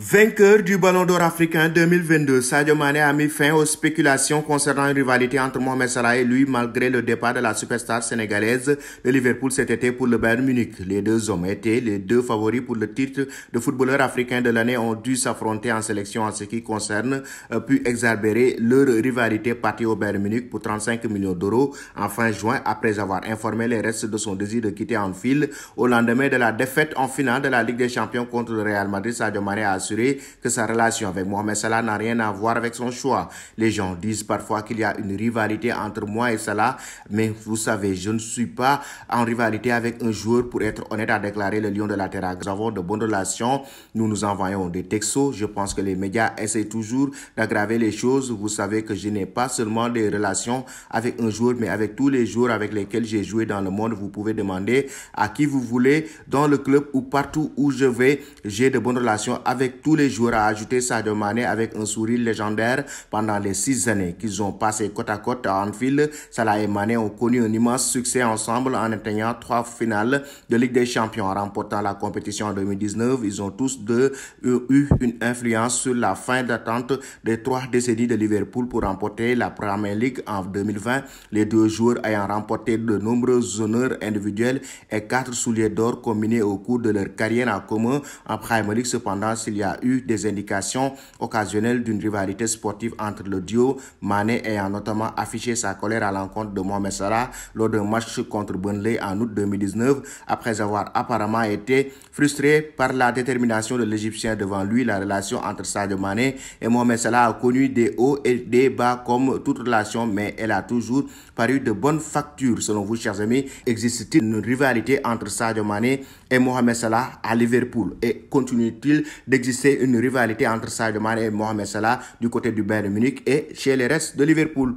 Vainqueur du Ballon d'Or africain 2022, Sadio Mané a mis fin aux spéculations concernant une rivalité entre Mohamed Salah et lui malgré le départ de la superstar sénégalaise de Liverpool cet été pour le Bayern Munich. Les deux hommes étaient les deux favoris pour le titre de footballeur africain de l'année, ont dû s'affronter en sélection en ce qui concerne pu exagérer leur rivalité partie au Bayern Munich pour 35 millions d'euros en fin juin après avoir informé les restes de son désir de quitter Anfield au lendemain de la défaite en finale de la Ligue des Champions contre le Real Madrid. Sadio Mané a que sa relation avec Mohamed Salah n'a rien à voir avec son choix. Les gens disent parfois qu'il y a une rivalité entre moi et Salah, mais vous savez, je ne suis pas en rivalité avec un joueur pour être honnête, a déclaré le Lion de la Terre. Nous avons de bonnes relations, nous nous envoyons des textos. Je pense que les médias essaient toujours d'aggraver les choses. Vous savez que je n'ai pas seulement des relations avec un joueur, mais avec tous les joueurs avec lesquels j'ai joué dans le monde. Vous pouvez demander à qui vous voulez dans le club ou partout où je vais. J'ai de bonnes relations avec tous les joueurs, a ajouté Sadio Mané avec un sourire légendaire. Pendant les 6 années qu'ils ont passé côte à côte à Anfield, Salah et Mané ont connu un immense succès ensemble en atteignant 3 finales de Ligue des Champions. En remportant la compétition en 2019, ils ont tous deux eu une influence sur la fin d'attente des 3 décennies de Liverpool pour remporter la Premier League en 2020. Les deux joueurs ayant remporté de nombreux honneurs individuels et 4 souliers d'or combinés au cours de leur carrière en commun en Premier League. Cependant, s'il y a eu des indications occasionnelles d'une rivalité sportive entre le duo, Mané ayant notamment affiché sa colère à l'encontre de Mohamed Salah lors d'un match contre Burnley en août 2019, après avoir apparemment été frustré par la détermination de l'Égyptien devant lui. La relation entre Sadio Mané et Mohamed Salah a connu des hauts et des bas comme toute relation, mais elle a toujours paru de bonne facture. Selon vous, chers amis, existe-t-il une rivalité entre Sadio Mané et Mohamed Salah à Liverpool, et continue-t-il d'exister une rivalité entre Sadio Mané et Mohamed Salah du côté du Bayern Munich et chez les restes de Liverpool?